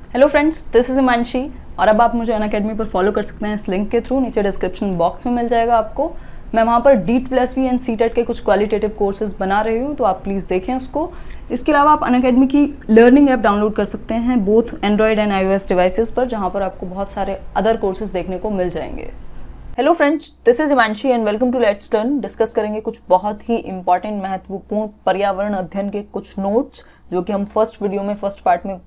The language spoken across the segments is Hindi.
Hello friends, this is Himanshi और अब आप मुझे अनअकैडमी पर फॉलो कर सकते हैं इस लिंक के थ्रू। नीचे डिस्क्रिप्शन बॉक्स में मिल जाएगा आपको। मैं वहाँ पर DEET+V एंड CTET के कुछ क्वालिटेटिव कोर्सेज बना रही हूँ, तो आप प्लीज़ देखें उसको। इसके अलावा आप अनअकैडमी की लर्निंग ऐप डाउनलोड कर सकते हैं both Android and iOS devices पर, जहाँ पर आपको बहुत सारे अदर कोर्सेज देखने को मिल जाएंगे। Hello friends, this is Himanshi and welcome to let's learn. Discuss करेंगे कुछ बहुत ही इंपॉर्टेंट महत्वपूर्ण पर्यावरण अध्ययन के कुछ नोट्स, जो कि हम फर्स्ट वीडियो में फर्स्ट पार्ट में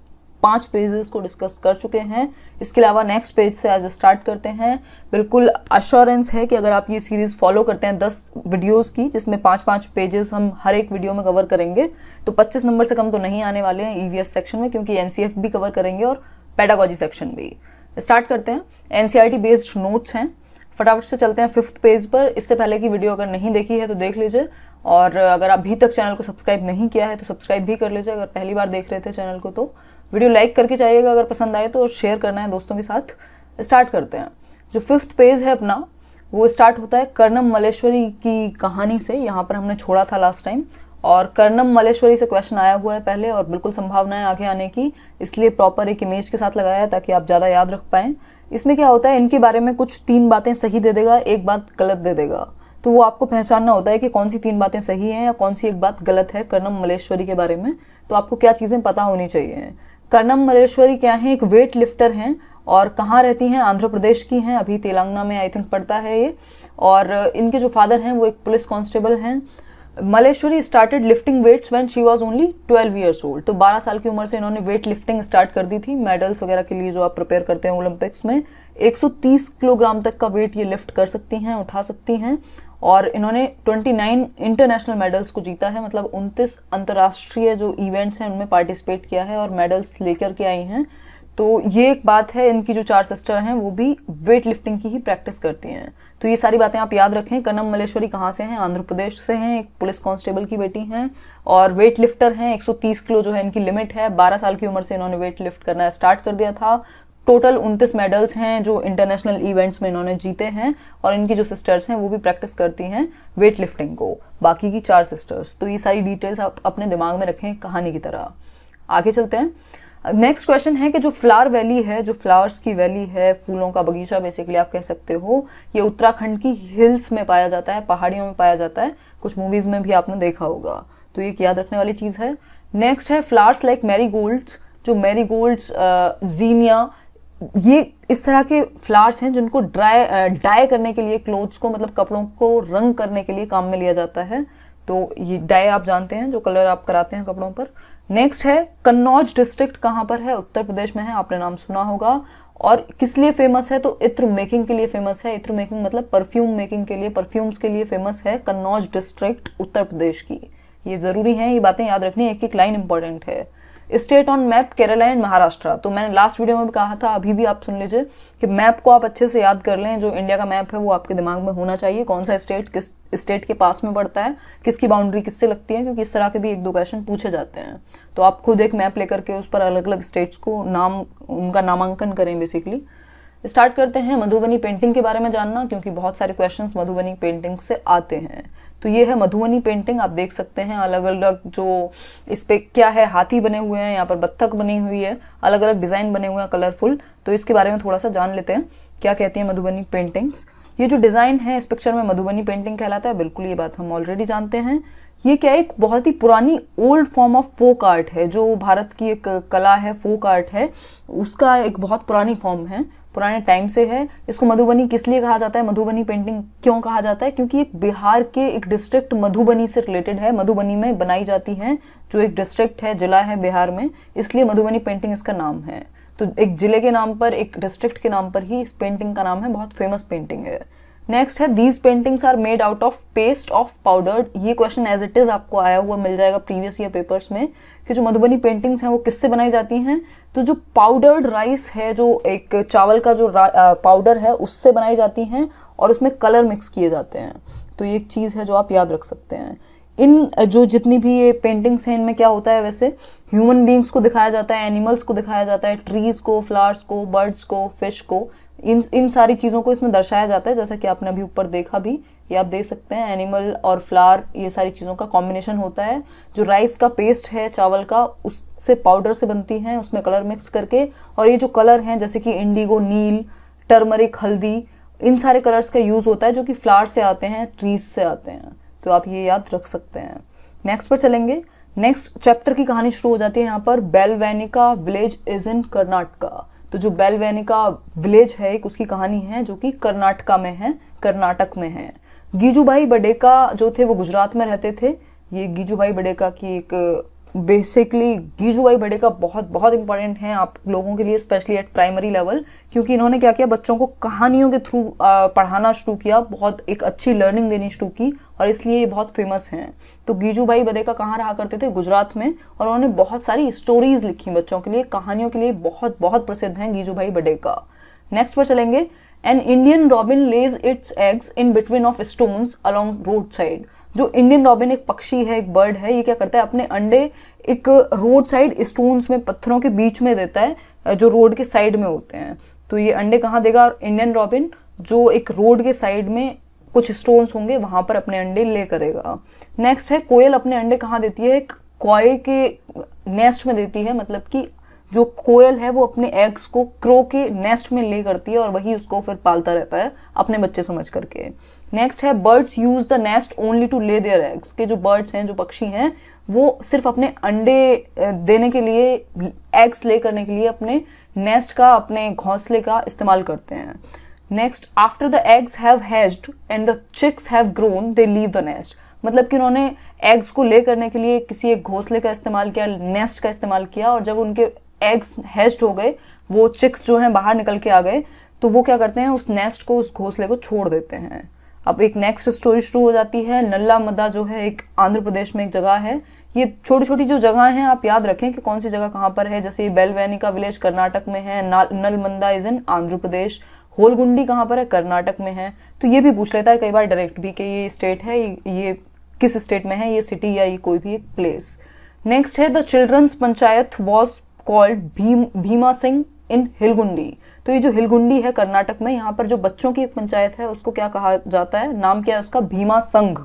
5 पेजेस को डिस्कस कर चुके हैं। इसके अलावा नेक्स्ट पेज से आज स्टार्ट करते हैं। बिल्कुल अश्योरेंस है कि अगर आप ये सीरीज फॉलो करते हैं 10 वीडियोस की, जिसमें 5-5 पेजेस हम हर एक वीडियो में कवर करेंगे, तो 25 नंबर से कम तो नहीं आने वाले हैं EVS सेक्शन में, क्योंकि NCF भी कवर करेंगे और पेडागोजी सेक्शन भी। स्टार्ट करते हैं। NCERT बेस्ड नोट्स हैं। फटाफट से चलते हैं 5th पेज पर। इससे पहले की वीडियो अगर नहीं देखी है तो देख लीजिए, और अगर अभी तक चैनल को सब्सक्राइब नहीं किया है तो सब्सक्राइब भी कर लीजिए। अगर पहली बार देख रहे थे चैनल को तो वीडियो लाइक करके जाइएगा अगर पसंद आए तो, और शेयर करना है दोस्तों के साथ। स्टार्ट करते हैं। जो 5th पेज है अपना, वो स्टार्ट होता है कर्णम मल्लेश्वरी की कहानी से। यहाँ पर हमने छोड़ा था लास्ट टाइम, और कर्णम मल्लेश्वरी से क्वेश्चन आया हुआ है पहले, और बिल्कुल संभावना है आगे आने की, इसलिए प्रॉपर एक इमेज के साथ लगाया है ताकि आप ज़्यादा याद रख पाएँ। इसमें क्या होता है, इनके बारे में कुछ 3 बातें सही दे देगा, एक बात गलत दे देगा, तो वो आपको पहचानना होता है कि कौन सी 3 बातें सही हैं या कौन सी एक बात गलत है कर्णम मल्लेश्वरी के बारे में। तो आपको क्या चीज़ें पता होनी चाहिए। कर्णम मल्लेश्वरी क्या है, एक वेट लिफ्टर हैं, और कहाँ रहती हैं, आंध्र प्रदेश की हैं, अभी तेलंगाना में आई थिंक पड़ता है ये। और इनके जो फादर हैं वो एक पुलिस कांस्टेबल हैं। Malleswari started lifting weights when she was only 12 years old. तो 12 साल की उम्र से इन्होंने वेट लिफ्टिंग स्टार्ट कर दी थी, मेडल्स वगैरह के लिए जो आप प्रिपेयर करते हैं ओलंपिक्स में। 130 किलोग्राम तक का वेट ये लिफ्ट कर सकती हैं, उठा सकती हैं। और इन्होंने 29 इंटरनेशनल मेडल्स को जीता है, मतलब 29 अंतर्राष्ट्रीय जो इवेंट्स हैं उनमें पार्टिसिपेट किया है और मेडल्स लेकर के आई हैं। तो ये एक बात है। इनकी जो 4 सिस्टर हैं वो भी वेट लिफ्टिंग की ही प्रैक्टिस करती हैं। तो ये सारी बातें आप याद रखें। कर्णम मल्लेश्वरी कहाँ से हैं, आंध्र प्रदेश से हैं, एक पुलिस कांस्टेबल की बेटी हैं, और वेट लिफ्टर हैं। 130 किलो जो है इनकी लिमिट है। 12 साल की उम्र से इन्होंने वेट लिफ्ट करना स्टार्ट कर दिया था। टोटल 29 मेडल्स हैं जो इंटरनेशनल इवेंट्स में इन्होंने जीते हैं, और इनकी जो सिस्टर्स हैं वो भी प्रैक्टिस करती हैं वेट लिफ्टिंग को, बाकी की 4 सिस्टर्स। तो ये सारी डिटेल्स आप अपने दिमाग में रखें कहानी की तरह। आगे चलते हैं। नेक्स्ट क्वेश्चन है कि जो फ्लावर वैली है, जो फ्लावर्स की वैली है, फूलों का बगीचा बेसिकली आप कह सकते हो, ये उत्तराखंड की हिल्स में पाया जाता है, पहाड़ियों में पाया जाता है। कुछ मूवीज में भी आपने देखा होगा, तो ये याद रखने वाली चीज़ है। नेक्स्ट है फ्लावर्स लाइक मैरीगोल्ड्स। जो मैरीगोल्ड्स, जीनिया, ये इस तरह के फ्लावर्स हैं जिनको डाई करने के लिए क्लोथ्स को, मतलब कपड़ों को रंग करने के लिए काम में लिया जाता है। तो ये डाई आप जानते हैं, जो कलर आप कराते हैं कपड़ों पर। नेक्स्ट है कन्नौज डिस्ट्रिक्ट कहाँ पर है, उत्तर प्रदेश में है, आपने नाम सुना होगा। और किस लिए फेमस है, तो इत्र मेकिंग के लिए फेमस है। इत्र मेकिंग मतलब परफ्यूम मेकिंग के लिए, परफ्यूम्स के लिए फेमस है कन्नौज डिस्ट्रिक्ट उत्तर प्रदेश की। ये जरूरी है, ये बातें याद रखनी है, एक एक लाइन इंपॉर्टेंट है। State on map Kerala and Maharashtra. तो मैंने लास्ट वीडियो में भी कहा था, अभी भी आप सुन लीजिए कि मैप को आप अच्छे से याद कर लें। जो इंडिया का मैप है वो आपके दिमाग में होना चाहिए। कौन सा स्टेट किस स्टेट के पास में पड़ता है, किसकी बाउंड्री किससे लगती है, क्योंकि इस तरह के भी 1-2 क्वेश्चन पूछे जाते हैं। तो आप खुद एक मैप लेकर के उस पर अलग अलग स्टेट्स को उनका नामांकन करें बेसिकली। स्टार्ट करते हैं मधुबनी पेंटिंग के बारे में जानना, क्योंकि बहुत सारे क्वेश्चंस मधुबनी पेंटिंग से आते हैं। तो ये है मधुबनी पेंटिंग, आप देख सकते हैं अलग अलग जो इस पे क्या है, हाथी बने हुए हैं, यहाँ पर बत्तख बनी हुई है, अलग अलग डिजाइन बने हुए हैं कलरफुल। तो इसके बारे में थोड़ा सा जान लेते हैं, क्या कहती है मधुबनी पेंटिंग्स। ये जो डिजाइन है इस पिक्चर में मधुबनी पेंटिंग कहलाता है, बिल्कुल ये बात हम ऑलरेडी जानते हैं। ये क्या, एक बहुत ही पुरानी old form of folk art है, जो भारत की एक कला है, फोक आर्ट है, उसका एक बहुत पुरानी फॉर्म है, पुराने टाइम से है। इसको मधुबनी किस लिए कहा जाता है, मधुबनी पेंटिंग क्यों कहा जाता है, क्योंकि एक बिहार के एक डिस्ट्रिक्ट मधुबनी से रिलेटेड है, मधुबनी में बनाई जाती है, जो एक डिस्ट्रिक्ट है, जिला है बिहार में, इसलिए मधुबनी पेंटिंग इसका नाम है। तो एक जिले के नाम पर, एक डिस्ट्रिक्ट के नाम पर ही इस पेंटिंग का नाम है, बहुत फेमस पेंटिंग है। नेक्स्ट है these paintings are made out of paste of powdered. ये क्वेश्चन एज इट इज आपको आया हुआ मिल जाएगा प्रीवियस ईयर पेपर्स में, कि जो मधुबनी पेंटिंग्स हैं वो किससे बनाई जाती हैं। तो जो पाउडर्ड राइस है, जो एक चावल का जो पाउडर है उससे बनाई जाती हैं, और उसमें कलर मिक्स किए जाते हैं। तो ये एक चीज़ है जो आप याद रख सकते हैं। इन जो जितनी भी ये पेंटिंग्स हैं इनमें क्या होता है, वैसे ह्यूमन बींग्स को दिखाया जाता है, एनिमल्स को दिखाया जाता है, ट्रीज को, फ्लावर्स को, बर्ड्स को, फिश को, इन सारी चीज़ों को इसमें दर्शाया जाता है, जैसा कि आपने अभी ऊपर देखा भी। ये आप देख सकते हैं, एनिमल और फ्लावर ये सारी चीज़ों का कॉम्बिनेशन होता है। जो राइस का पेस्ट है चावल का, उससे पाउडर से बनती हैं, उसमें कलर मिक्स करके। और ये जो कलर हैं जैसे कि इंडिगो, नील, टर्मरिक, हल्दी, इन सारे कलर्स का यूज़ होता है जो कि फ्लावर से आते हैं, ट्रीज से आते हैं। तो आप ये याद रख सकते हैं। नेक्स्ट पर चलेंगे। नेक्स्ट चैप्टर की कहानी शुरू हो जाती है यहाँ पर। बेलवेनिका विलेज इज इन कर्नाटका। तो जो बेलवेनिका विलेज है एक, उसकी कहानी है जो कि कर्नाटका में है, कर्नाटक में है। गीजूभाई बडेका जो थे वो गुजरात में रहते थे। ये गीजूभाई बडेका की एक बेसिकली गीजूभाई बडेका बहुत बहुत इंपॉर्टेंट हैं आप लोगों के लिए, स्पेशली एट प्राइमरी लेवल, क्योंकि इन्होंने क्या किया, बच्चों को कहानियों के थ्रू पढ़ाना शुरू किया, बहुत एक अच्छी लर्निंग देनी शुरू की, और इसलिए ये बहुत फेमस हैं। तो गीजूभाई बडेका कहाँ रहा करते थे? गुजरात में। और उन्होंने बहुत सारी स्टोरीज लिखी बच्चों के लिए, कहानियों के लिए बहुत बहुत प्रसिद्ध हैं गीजूभाई बडेका। नेक्स्ट पर चलेंगे। An Indian robin Lay's it's eggs in between of stones along road side. जो इंडियन रॉबिन एक पक्षी है, एक बर्ड है, ये क्या करता है, अपने अंडे एक रोड साइड स्टोन्स में, पत्थरों के बीच में देता है जो रोड के साइड में होते हैं। तो ये अंडे कहाँ देगा इंडियन रॉबिन? जो एक रोड के साइड में कुछ स्टोन्स होंगे वहां पर अपने अंडे ले करेगा। नेक्स्ट है, कोयल अपने अंडे कहाँ देती है? एक कॉय के नेस्ट में देती है, मतलब कि जो कोयल है वो अपने एग्स को क्रो के नेस्ट में ले करती है और वही उसको फिर पालता रहता है अपने बच्चे समझ करके। नेक्स्ट है, birds use the nest only to lay their eggs. के जो बर्ड्स हैं, जो पक्षी हैं, वो सिर्फ अपने अंडे देने के लिए, एग्स ले करने के लिए अपने नेस्ट का, अपने घोंसले का इस्तेमाल करते हैं। Next, after the eggs have hatched and the chicks have grown they leave the nest. मतलब कि उन्होंने एग्स को ले करने के लिए किसी एक घोंसले का इस्तेमाल किया, नेस्ट का इस्तेमाल किया, और जब उनके एग्स हैच्ड हो गए, वो चिक्स जो हैं बाहर निकल के आ गए, तो वो क्या करते हैं, उस नेस्ट को, उस घोंसले को छोड़ देते हैं। अब एक नेक्स्ट स्टोरी शुरू हो जाती है। नल्ला मदा जो है एक आंध्र प्रदेश में एक जगह है। ये छोटी छोटी जो जगह हैं आप याद रखें कि कौन सी जगह कहाँ पर है। जैसे बेलवेनिका विलेज कर्नाटक में है, नलमंदा इज इन आंध्र प्रदेश, होलगुंडी कहाँ पर है? कर्नाटक में है। तो ये भी पूछ लेता है कई बार डायरेक्ट भी कि ये स्टेट है, ये किस स्टेट में है, ये सिटी या ये कोई भी एक प्लेस। नेक्स्ट है, the children's panchayat was called Bhima Singh in Hilgundi. तो ये जो हिलगुंडी है कर्नाटक में, यहाँ पर जो बच्चों की एक पंचायत है उसको क्या कहा जाता है? नाम क्या है उसका? भीमा संघ।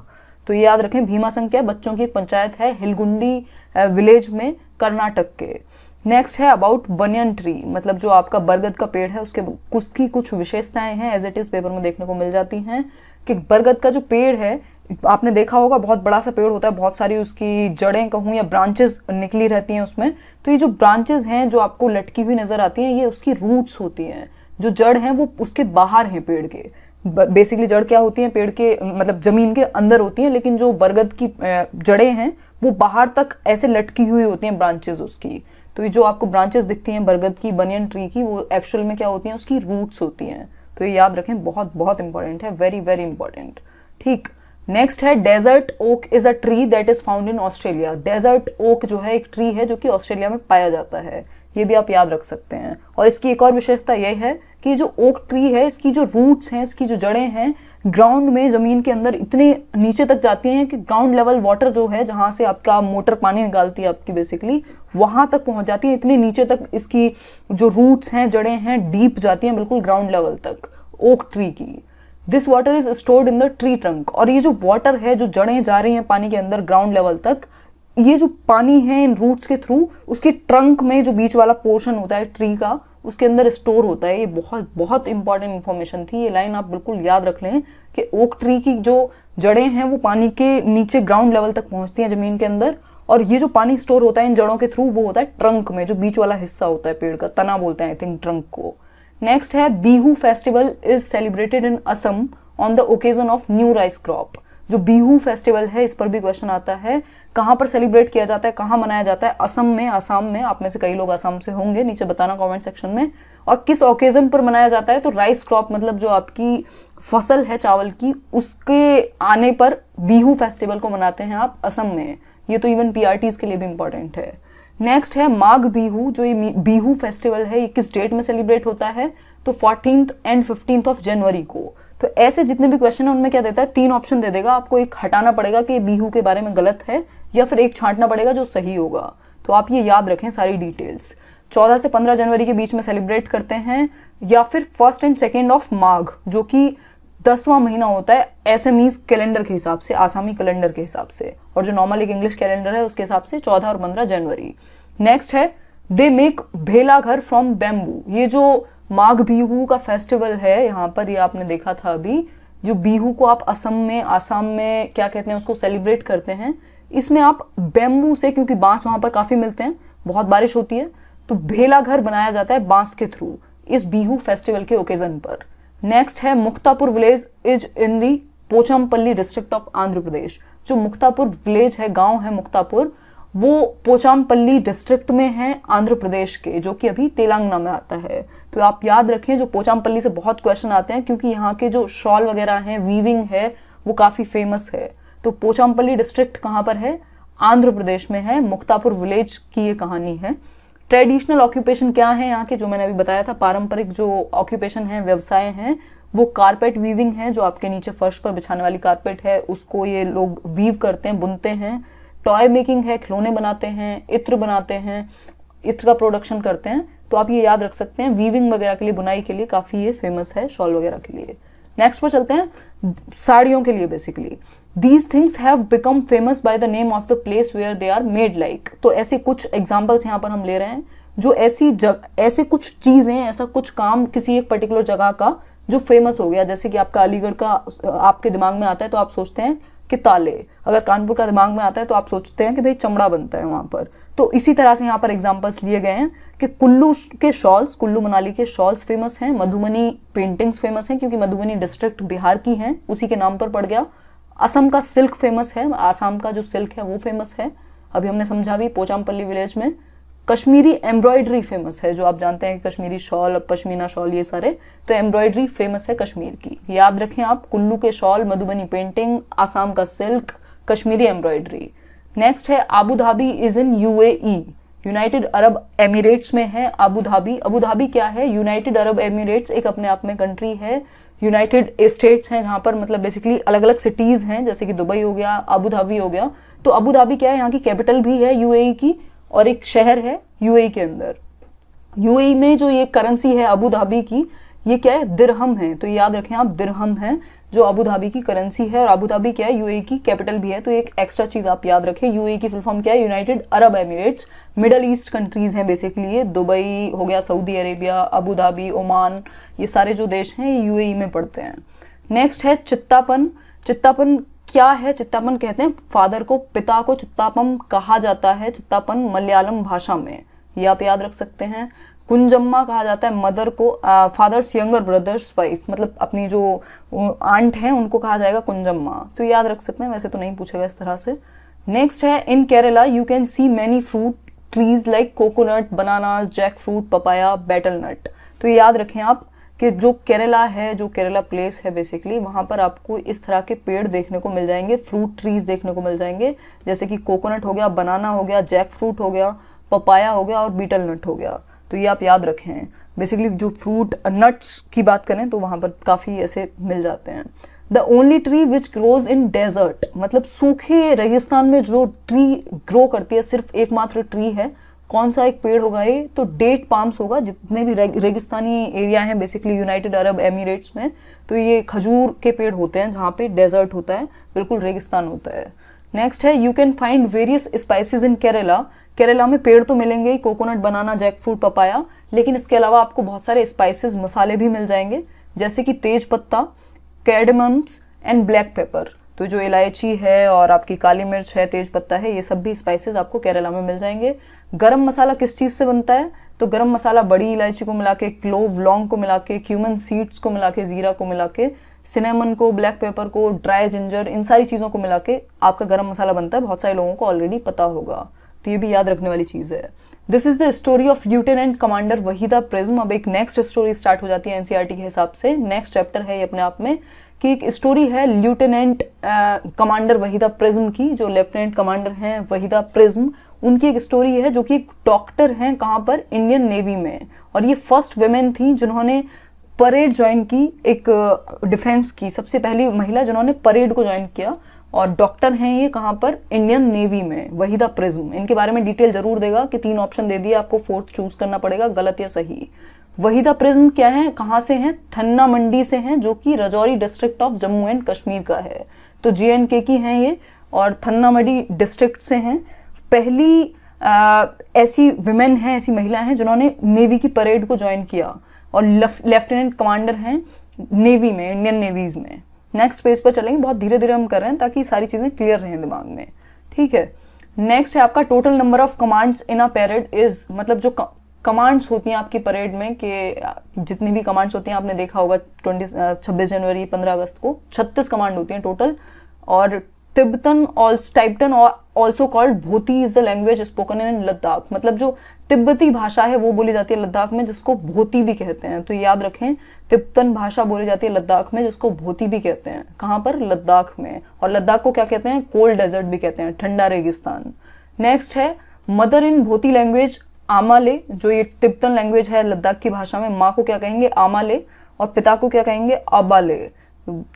तो ये याद रखें, भीमा संघ क्या है? बच्चों की एक पंचायत है हिलगुंडी विलेज में, कर्नाटक के। नेक्स्ट है अबाउट बनियन ट्री, मतलब जो आपका बरगद का पेड़ है उसकी कुछ विशेषताएं हैं, एज इट इज पेपर में देखने को मिल जाती हैं कि बरगद का जो पेड़ है, आपने देखा होगा बहुत बड़ा सा पेड़ होता है, बहुत सारी उसकी जड़ें कहूँ या ब्रांचेस निकली रहती हैं उसमें। तो ये जो ब्रांचेस हैं जो आपको लटकी हुई नजर आती हैं, ये उसकी रूट्स होती हैं। जो जड़ हैं वो उसके बाहर हैं पेड़ के। बेसिकली जड़ क्या होती है? पेड़ के मतलब जमीन के अंदर होती हैं, लेकिन जो बरगद की जड़ें हैं वो बाहर तक ऐसे लटकी हुई होती हैं ब्रांचेस उसकी। तो ये जो आपको ब्रांचेस दिखती हैं बरगद की, बनियन ट्री की, वो एक्चुअल में क्या होती हैं? उसकी रूट्स होती हैं। तो ये याद रखें, बहुत बहुत इंपॉर्टेंट है, वेरी वेरी इंपॉर्टेंट। ठीक। नेक्स्ट है, desert oak is a tree that is found in Australia. Desert oak जो है एक ट्री है जो कि ऑस्ट्रेलिया में पाया जाता है, ये भी आप याद रख सकते हैं। और इसकी एक और विशेषता यह है कि जो ओक ट्री है, इसकी जो रूट्स हैं, इसकी जो जड़ें हैं, ग्राउंड में, जमीन के अंदर इतने नीचे तक जाती हैं कि ग्राउंड लेवल वाटर जो है, जहां से आपका मोटर पानी निकालती है आपकी, बेसिकली वहां तक पहुंच जाती है। इतने नीचे तक इसकी जो रूट्स हैं, जड़ें हैं, डीप जाती हैं बिल्कुल ग्राउंड लेवल तक ओक ट्री की। This water is stored in the tree trunk. और ये जो वाटर है, जो जड़ें जा रही हैं पानी के अंदर ग्राउंड लेवल तक, ये जो पानी है इन रूट्स के थ्रू उसके ट्रंक में, जो बीच वाला पोर्शन होता है ट्री का, उसके अंदर स्टोर होता है। ये बहुत बहुत इंपॉर्टेंट इन्फॉर्मेशन थी, ये लाइन आप बिल्कुल याद रख लें कि ओक ट्री की जो जड़ें हैं वो पानी के नीचे ग्राउंड लेवल तक पहुंचती हैं जमीन के अंदर, और ये जो पानी स्टोर होता है इन जड़ों के थ्रू वो होता है ट्रंक में, जो बीच वाला हिस्सा होता है पेड़ का, तना बोलते हैं आई थिंक ट्रंक को। नेक्स्ट है, Bihu festival is celebrated in Assam on the occasion of new rice crop. जो बिहू फेस्टिवल है, इस पर भी क्वेश्चन आता है, कहाँ पर सेलिब्रेट किया जाता है, कहाँ मनाया जाता है? असम में। आसाम में। आप में से कई लोग आसाम से होंगे, नीचे बताना कमेंट सेक्शन में। और किस ओकेजन पर मनाया जाता है? तो राइस क्रॉप, मतलब जो आपकी फसल है चावल की, उसके आने पर बिहू फेस्टिवल को मनाते हैं आप असम में। ये तो इवन पीआरटीज के लिए भी इंपॉर्टेंट है। नेक्स्ट है माघ बिहू। जो ये बिहू फेस्टिवल है, ये किस डेट में सेलिब्रेट होता है? तो 14th and 15th of January को। तो ऐसे जितने भी क्वेश्चन है उनमें क्या देता है? 3 ऑप्शन दे देगा, आपको एक हटाना पड़ेगा कि बिहू के बारे में गलत है, या फिर एक छांटना पड़ेगा जो सही होगा। तो आप ये याद रखें सारी डिटेल्स। 14 से 15 जनवरी के बीच में सेलिब्रेट करते हैं, या फिर 1st एंड 2nd ऑफ माघ, जो कि 10वां महीना होता है एसएमईज कैलेंडर के हिसाब से, आसामी कैलेंडर के हिसाब से, और जो नॉर्मल एक इंग्लिश कैलेंडर है उसके हिसाब से 14 और 15 जनवरी। नेक्स्ट है दे मेक भेला घर फ्रॉम बैम्बू। ये जो माघ बिहू का फेस्टिवल है यहाँ पर, ये आपने देखा था अभी, जो बिहू को आप आसाम में क्या कहते हैं उसको सेलिब्रेट करते हैं, इसमें आप बैम्बू से, क्योंकि बांस वहां पर काफी मिलते हैं, बहुत बारिश होती है, तो भेला घर बनाया जाता है बांस के थ्रू इस बिहू फेस्टिवल के ओकेजन पर। नेक्स्ट है Muktapur village is in the Pochampally district of Andhra Pradesh. जो मुक्तापुर विलेज है, गांव है मुक्तापुर, वो पोचामपल्ली डिस्ट्रिक्ट में है आंध्र प्रदेश के, जो कि अभी तेलंगाना में आता है। तो आप याद रखें, जो पोचामपल्ली से बहुत क्वेश्चन आते हैं क्योंकि यहाँ के जो शॉल वगैरह हैं, वीविंग है, वो काफी फेमस है। तो पोचामपल्ली डिस्ट्रिक्ट कहाँ पर है? आंध्र प्रदेश में है। मुक्तापुर विलेज की ये कहानी है। ट्रेडिशनल ऑक्यूपेशन क्या है यहाँ के, जो मैंने अभी बताया था, पारंपरिक जो ऑक्यूपेशन है, व्यवसाय हैं, वो कारपेट वीविंग है, जो आपके नीचे फर्श पर बिछाने वाली कारपेट है उसको ये लोग वीव करते हैं, बुनते हैं। टॉय मेकिंग है, खिलौने बनाते हैं, इत्र बनाते हैं, इत्र का प्रोडक्शन करते हैं। तो आप ये याद रख सकते हैं, वीविंग वगैरह के लिए, बुनाई के लिए काफी ये फेमस है, शॉल वगैरह के लिए। नेक्स्ट पर चलते हैं, साड़ियों के लिए basically. These things have become famous by the name of the place where they are made like. तो ऐसे कुछ एग्जाम्पल्स यहाँ पर हम ले रहे हैं, जो ऐसे कुछ चीजें, ऐसा कुछ काम किसी एक पर्टिकुलर जगह का जो फेमस हो गया। जैसे कि आपका अलीगढ़ का आपके दिमाग में आता है तो आप सोचते हैं कि ताले, अगर कानपुर का दिमाग में आता है तो आप सोचते हैं कि भाई चमड़ा बनता है वहां पर। तो इसी तरह से यहाँ पर एग्जांपल्स लिए गए हैं कि कुल्लू के शॉल्स, कुल्लू मनाली के शॉल्स फेमस हैं, मधुबनी पेंटिंग्स फेमस हैं क्योंकि मधुबनी डिस्ट्रिक्ट बिहार की है, उसी के नाम पर पड़ गया। असम का सिल्क फेमस है, आसाम का जो सिल्क है वो फेमस है, अभी हमने समझा भी पोचामपल्ली विलेज में। कश्मीरी एम्ब्रॉयडरी फेमस है, जो आप जानते हैं कि कश्मीरी शॉल, पश्मीना शॉल, ये सारे, तो एम्ब्रॉयडरी फेमस है कश्मीर की। याद रखें आप, कुल्लू के शॉल, मधुबनी पेंटिंग, आसाम का सिल्क, कश्मीरी एम्ब्रॉयडरी। नेक्स्ट है Abu Dhabi is in UAE, United Arab Emirates में है आबू धाबी। अबू धाबी क्या है? यूनाइटेड अरब एमिरेट्स एक अपने आप में कंट्री है। यूनाइटेड स्टेट्स हैं जहां पर मतलब बेसिकली अलग अलग सिटीज हैं, जैसे कि दुबई हो गया, अबू धाबी हो गया। तो अबू धाबी क्या है? यहाँ की कैपिटल भी है यूएई की, और एक शहर है यूएई के अंदर। यूएई में जो ये करेंसी है अबू धाबी की, ये क्या है? दिरहम है। तो याद रखें आप, दिरहम है जो अबू धाबी की करेंसी है, और अबू धाबी क्या है? यूएई की कैपिटल भी है। तो एक एक्स्ट्रा चीज आप याद रखें, यूएई की फुल फॉर्म क्या है? United Arab Emirates. Middle east countries हैं बेसिकली ये, दुबई हो गया, Saudi Arabia, Abu Dhabi, Oman, ये सारे जो देश हैं ये यूएई में पड़ते हैं। नेक्स्ट है चित्तापन। चित्तापन क्या है? चित्तापन कहते हैं फादर को, पिता को चित्तापम कहा जाता है, चित्तापन मलयालम भाषा में, ये आप याद रख सकते हैं। कुंजम्मा कहा जाता है मदर को, फादर्स यंगर ब्रदर्स वाइफ, मतलब अपनी जो आंट है उनको कहा जाएगा कुंजम्मा। तो याद रख सकते हैं, वैसे तो नहीं पूछेगा इस तरह से। नेक्स्ट है in Kerala you can see many fruit trees like coconut, bananas, jackfruit, papaya, betel nut. तो याद रखें आप कि जो केरला है, जो केरला प्लेस है बेसिकली, वहां पर आपको इस तरह के पेड़ देखने को मिल जाएंगे, फ्रूट ट्रीज देखने को मिल जाएंगे, जैसे कि कोकोनट हो गया, बनाना हो गया, जैक फ्रूट हो गया, पपाया हो गया और बीटल नट हो गया। तो ये आप याद रखें। बेसिकली जो फ्रूट नट्स की बात करें तो वहां पर काफी ऐसे मिल जाते हैं। The only tree which grows in desert, मतलब सूखे रेगिस्तान में जो ट्री ग्रो करती है, सिर्फ एकमात्र ट्री है। कौन सा एक पेड़ होगा ये? तो डेट पाम्स होगा। जितने भी रेगिस्तानी एरिया हैं बेसिकली यूनाइटेड अरब एमिरेट्स में, तो ये खजूर के पेड़ होते हैं जहाँ पे डेजर्ट होता है, बिल्कुल रेगिस्तान होता है। नेक्स्ट है you can find various spices इन केरला। केरला में पेड़ तो मिलेंगे ही, कोकोनट, बनाना, जैक फ्रूट, पपाया, लेकिन इसके अलावा आपको बहुत सारे स्पाइसेस, मसाले भी मिल जाएंगे, जैसे कि तेज पत्ता, कैडमम्स एंड ब्लैक पेपर। तो जो इलायची है और आपकी काली मिर्च है, तेज पत्ता है, ये सब भी स्पाइसेस आपको केरला में मिल जाएंगे। गरम मसाला किस चीज से बनता है? तो गरम मसाला बड़ी इलायची को मिला के, क्लोव, लौंग को मिला के, क्यूमन सीड्स को मिला के, जीरा को मिला के, सिनेमन को, ब्लैक पेपर को, ड्राई जिंजर, इन सारी चीजों को मिला के आपका गरम मसाला बनता है। बहुत सारे लोगों को ऑलरेडी पता होगा, तो ये भी याद रखने वाली चीज है। This is the story of lieutenant commander Waheeda prism. अब एक नेक्स्ट स्टोरी स्टार्ट हो जाती है एनसीईआरटी के हिसाब से। नेक्स्ट चैप्टर है ये अपने आप में, कि एक स्टोरी है लेफ्टिनेंट कमांडर वहीदा प्रिज्म की। जो लेफ्टिनेंट कमांडर हैं वहीदा प्रिज्म, उनकी एक स्टोरी है, जो कि एक डॉक्टर हैं, कहाँ पर? इंडियन नेवी में। और ये फर्स्ट वुमेन थी जिन्होंने परेड ज्वाइन की, एक डिफेंस की सबसे पहली महिला जिन्होंने परेड को ज्वाइन किया। और डॉक्टर हैं ये कहाँ पर? इंडियन नेवी में, वहीदा प्रिज्म। इनके बारे में डिटेल जरूर देगा कि 3 ऑप्शन दे दिए आपको, 4th चूज करना पड़ेगा, गलत या सही। वहीदा प्रिज्म क्या है, कहाँ से हैं, थन्ना मंडी से हैं, जो कि Rajouri district of Jammu and Kashmir का है। तो JNK की हैं ये और थन्ना मंडी डिस्ट्रिक्ट से हैं। पहली ऐसी विमेन हैं, ऐसी महिला हैं जिन्होंने नेवी की परेड को ज्वाइन किया और लेफ्टिनेंट कमांडर हैं नेवी में, इंडियन नेवीज में। नेक्स्ट पेज पर चलेंगे, बहुत धीरे धीरे हम कर रहे हैं ताकि सारी चीज़ें क्लियर रहें दिमाग में, ठीक है। नेक्स्ट है आपका total number of commands in a parade is, मतलब जो कमांड्स होती हैं आपकी परेड में, कि जितनी भी कमांड्स होती हैं आपने देखा होगा 26 जनवरी 15 अगस्त को 36 कमांड होती हैं टोटल। और Tibetan also called Bhoti is the language spoken in Ladakh, मतलब जो तिब्बती भाषा है वो बोली जाती है लद्दाख में, जिसको भोती भी कहते हैं। तो याद रखें, तिब्बतन भाषा बोली जाती है लद्दाख में, जिसको भोती भी कहते हैं। कहाँ पर, लद्दाख में। और लद्दाख को क्या कहते हैं, कोल्ड डेजर्ट भी कहते हैं, ठंडा रेगिस्तान। नेक्स्ट है मदर इन भोती लैंग्वेज आमाले, जो ये तिब्बतन लैंग्वेज है लद्दाख की भाषा में, माँ को क्या कहेंगे, आमाले, और पिता को क्या कहेंगे, अबाले।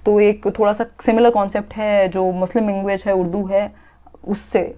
तो एक थोड़ा सा सिमिलर कॉन्सेप्ट है जो मुस्लिम लैंग्वेज है, उर्दू है, उससे।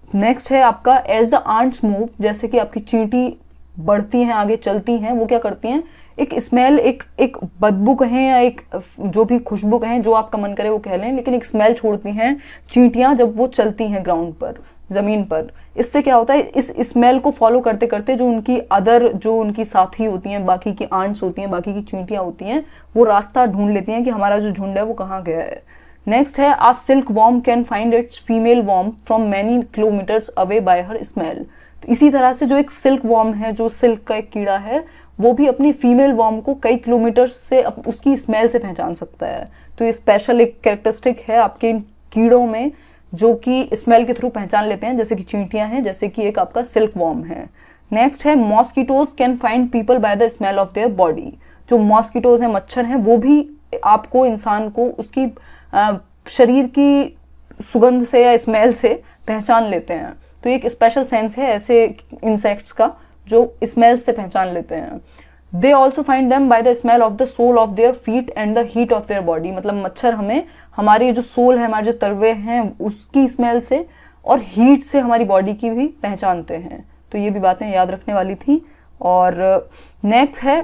नेक्स्ट है आपका एज द आंट्स मूव, जैसे कि आपकी चींटी बढ़ती हैं, आगे चलती हैं, वो क्या करती हैं, एक स्मेल, एक बदबू कहें या एक जो भी खुशबू कहें, जो आपका मन करे वो कह लें, लेकिन एक स्मेल छोड़ती हैं चींटियां जब वो चलती हैं ग्राउंड पर, जमीन पर। इससे क्या होता है, इस स्मेल को फॉलो करते करते जो उनकी साथी होती हैं, बाकी की आंट्स होती हैं, बाकी की चींटियां होती हैं, वो रास्ता ढूंढ लेती हैं कि हमारा जो झुंड है वो कहाँ गया है। नेक्स्ट है a silk worm can find its female worm from many kilometres away by her smell. तो इसी तरह से जो एक सिल्क वॉर्म है, जो सिल्क का एक कीड़ा है, वो भी अपनी फीमेल वॉर्म को कई किलोमीटर से उसकी स्मेल से पहचान सकता है। तो ये स्पेशल एक कैरेक्टरिस्टिक है आपके इन कीड़ों में, जो कि स्मेल के थ्रू पहचान लेते हैं, जैसे कि चींटियां हैं, जैसे कि एक आपका सिल्क वॉर्म है। नेक्स्ट है mosquitoes can find people bye the smell of their body. जो मॉस्किटोज हैं, मच्छर हैं, वो भी आपको, इंसान को उसकी शरीर की सुगंध से या स्मेल से पहचान लेते हैं। तो एक स्पेशल सेंस है ऐसे इंसेक्ट्स का जो स्मेल से पहचान लेते हैं। They also find them by the smell of the sole of their feet and the heat of their body. मतलब मच्छर हमें हमारी जो सोल है, हमारे जो तलवे हैं, उसकी स्मेल से और हीट से हमारी बॉडी की भी पहचानते हैं। तो ये भी बातें याद रखने वाली थी। और नेक्स्ट है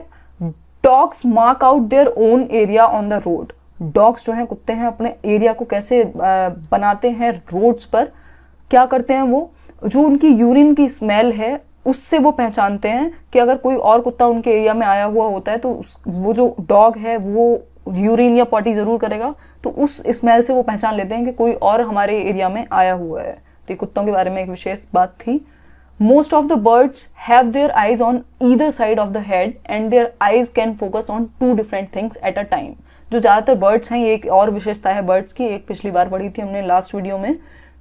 dogs mark out their own area on the road. Dogs जो हैं, कुत्ते हैं, अपने एरिया को कैसे बनाते हैं रोड्स पर, क्या करते हैं, वो जो उनकी यूरिन की स्मेल है उससे वो पहचानते हैं कि अगर कोई और कुत्ता उनके एरिया में आया हुआ होता है तो वो जो डॉग है वो यूरिन या पॉटी जरूर करेगा, तो उस स्मेल से वो पहचान लेते हैं कि कोई और हमारे एरिया में आया हुआ है। तो ये कुत्तों के बारे में एक विशेष बात थी। Most of the birds have their eyes on either side of the head and their eyes can focus on 2 different things at a time. जो ज़्यादातर बर्ड्स हैं, ये एक और विशेषता है बर्ड्स की, एक पिछली बार पढ़ी थी हमने लास्ट वीडियो में।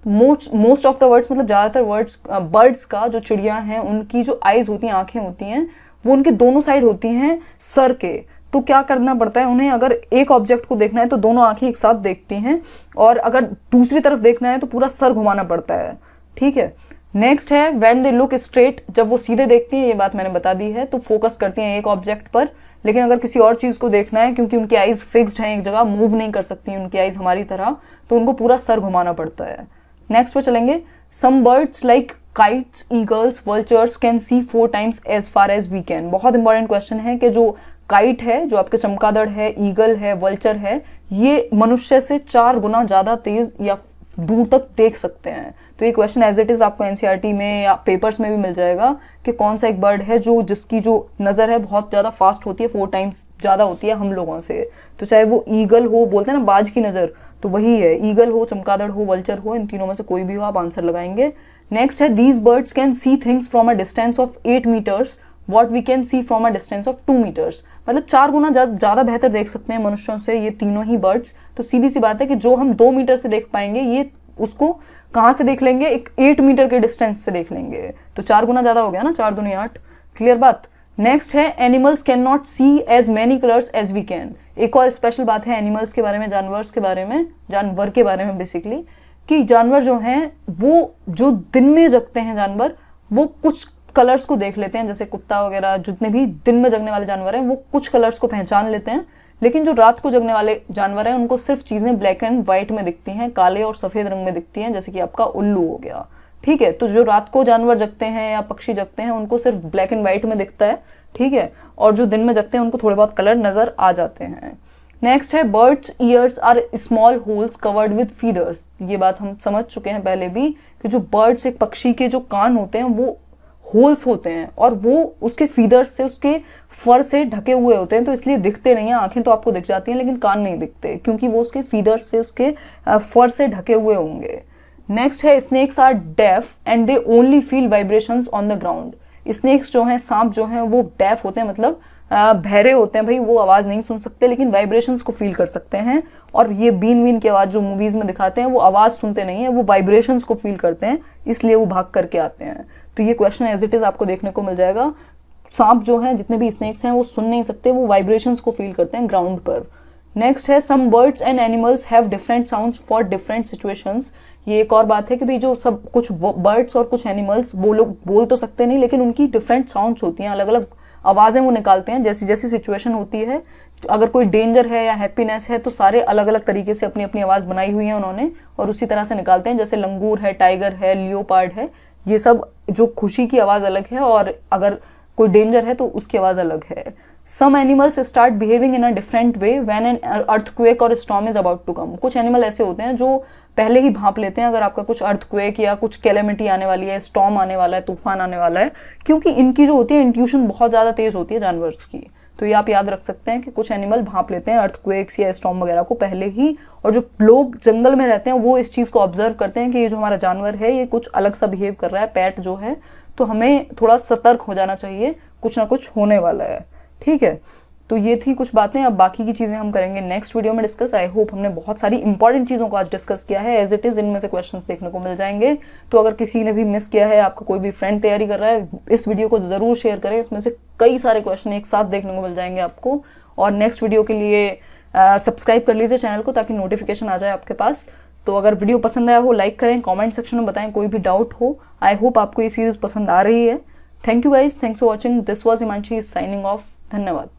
मोस्ट ऑफ द वर्ड्स, मतलब ज़्यादातर बर्ड्स का, जो चिड़िया हैं, उनकी जो आइज होती हैं, आंखें होती हैं, वो उनके दोनों साइड होती हैं सर के। तो क्या करना पड़ता है उन्हें, अगर एक ऑब्जेक्ट को देखना है तो दोनों आंखें एक साथ देखती हैं, और अगर दूसरी तरफ देखना है तो पूरा सर घुमाना पड़ता है, ठीक है। नेक्स्ट है व्हेन दे लुक स्ट्रेट, जब वो सीधे देखती हैं, ये बात मैंने बता दी है, तो फोकस करती हैं एक ऑब्जेक्ट पर। लेकिन अगर किसी और चीज़ को देखना है, क्योंकि उनकी आइज फिक्स्ड हैं, एक जगह मूव नहीं कर सकती उनकी आइज हमारी तरह, तो उनको पूरा सर घुमाना पड़ता है। नेक्स्ट पे चलेंगे, some birds like kites, eagles, vultures can see 4 times as far as we can. बहुत इंपॉर्टेंट क्वेश्चन है कि जो काइट है, जो आपके चमगादड़ है, ईगल है, वल्चर है, ये मनुष्य से 4 गुना ज़्यादा तेज या दूर तक देख सकते हैं। तो ये क्वेश्चन एज इट इज़ आपको एनसीईआरटी में या पेपर्स में भी मिल जाएगा कि कौन सा एक बर्ड है जिसकी जो नज़र है बहुत ज़्यादा फास्ट होती है, 4 times ज़्यादा होती है हम लोगों से। तो चाहे वो ईगल हो, बोलते हैं ना बाज की नज़र, तो वही है, ईगल हो, चमगादड़ हो, वल्चर हो, इन तीनों में से कोई भी हो, आप आंसर लगाएंगे। नेक्स्ट है these birds can see things from a distance of 8 meters what we can see from a distance of 2 meters। मतलब 4 गुना ज़्यादा बेहतर देख सकते हैं मनुष्यों से ये तीनों ही बर्ड्स। तो सीधी सी बात है कि जो हम 2 मीटर से देख पाएंगे, ये उसको कहाँ से देख लेंगे, एक 8 मीटर के डिस्टेंस से देख लेंगे। तो 4 गुना ज़्यादा हो गया ना, 4 दूनी 8, क्लियर बात। नेक्स्ट है animals can not see as many colours as we can. एक और स्पेशल बात है एनिमल्स के बारे में, जानवर के बारे में बेसिकली, कि जानवर जो हैं वो जो दिन में जगते हैं जानवर, वो कुछ कलर्स को देख लेते हैं, जैसे कुत्ता वगैरह, जितने भी दिन में जगने वाले जानवर हैं वो कुछ कलर्स को पहचान लेते हैं। लेकिन जो रात को जगने वाले जानवर हैं उनको सिर्फ चीज़ें ब्लैक एंड व्हाइट में दिखती हैं, काले और सफ़ेद रंग में दिखती हैं, जैसे कि आपका उल्लू हो गया, ठीक है। तो जो रात को जानवर जगते हैं या पक्षी जगते हैं उनको सिर्फ ब्लैक एंड व्हाइट में दिखता है, ठीक है, और जो दिन में जगते हैं उनको थोड़े बहुत कलर नज़र आ जाते हैं। नेक्स्ट है birds ears are small holes covered with feathers. ये बात हम समझ चुके हैं पहले भी कि जो बर्ड्स, एक पक्षी के जो कान होते हैं वो होल्स होते हैं और वो उसके फीदर्स से, उसके फर से ढके हुए होते हैं, तो इसलिए दिखते नहीं हैं। आंखें तो आपको दिख जाती हैं लेकिन कान नहीं दिखते, क्योंकि वो उसके फीदर्स से, उसके फर से ढके हुए होंगे। नेक्स्ट है snakes are deaf and they only feel vibrations on the ground. Snakes जो हैं, सांप जो हैं, वो डेफ होते हैं, मतलब बहरे होते हैं भाई, वो आवाज़ नहीं सुन सकते लेकिन वाइब्रेशंस को फील कर सकते हैं। और ये बीन वीन की आवाज़ जो मूवीज़ में दिखाते हैं वो आवाज़ सुनते नहीं है, वो वाइब्रेशंस को फील करते हैं, इसलिए वो भाग करके आते हैं। तो ये क्वेश्चन एज इट इज़ आपको देखने को मिल जाएगा। सांप जो है, जितने भी स्नेक्स हैं, वो सुन नहीं सकते, वो वाइब्रेशंस को फील करते हैं ग्राउंड पर। नेक्स्ट है some birds and animals have different sounds for different situations. ये एक और बात है कि भाई जो सब कुछ बर्ड्स और कुछ एनिमल्स, वो लोग बोल तो सकते नहीं लेकिन उनकी डिफरेंट साउंड्स होती हैं, अलग अलग आवाज़ें वो निकालते हैं जैसी जैसी सिचुएशन होती है। अगर कोई डेंजर है या हैप्पीनेस है तो सारे अलग अलग तरीके से अपनी अपनी आवाज़ बनाई हुई है उन्होंने और उसी तरह से निकालते हैं। जैसे लंगूर है, टाइगर है, लियोपार्ड है, ये सब जो खुशी की आवाज़ अलग है और अगर कोई डेंजर है तो उसकी आवाज़ अलग है। Some animals start behaving in a different way when an earthquake और storm is about to come. कुछ एनिमल ऐसे होते हैं जो पहले ही भांप लेते हैं अगर आपका कुछ अर्थक्वेक या कुछ कैलेमिटी आने वाली है, स्टॉर्म आने वाला है, तूफान आने वाला है, क्योंकि इनकी जो होती है इंट्यूशन बहुत ज़्यादा तेज़ होती है जानवर्स की। तो ये आप याद रख सकते हैं कि कुछ एनिमल भांप लेते हैं अर्थक्वेक्स या स्टॉर्म वगैरह को पहले ही, और जो लोग जंगल में रहते हैं वो इस चीज़ को ऑब्जर्व करते हैं कि ये जो हमारा जानवर है ये कुछ अलग सा बिहेव कर रहा है, पेट जो है, तो हमें थोड़ा सतर्क हो जाना चाहिए, कुछ ना कुछ होने वाला है। ठीक है, तो ये थी कुछ बातें। अब बाकी की चीज़ें हम करेंगे नेक्स्ट वीडियो में डिस्कस। आई होप हमने बहुत सारी इंपॉर्टेंट चीज़ों को आज डिस्कस किया है। एज इट इज़ इनमें से क्वेश्चंस देखने को मिल जाएंगे, तो अगर किसी ने भी मिस किया है, आपका कोई भी फ्रेंड तैयारी कर रहा है, इस वीडियो को ज़रूर शेयर करें। इसमें से कई सारे क्वेश्चन एक साथ देखने को मिल जाएंगे आपको। और नेक्स्ट वीडियो के लिए सब्सक्राइब कर लीजिए चैनल को ताकि नोटिफिकेशन आ जाए आपके पास। तो अगर वीडियो पसंद आया हो लाइक करें, कॉमेंट सेक्शन में बताएं कोई भी डाउट हो। आई होप आपको ये सीरीज़ पसंद आ रही है। Thank you guys, thanks for watching. This was Himanshi signing off. धन्यवाद।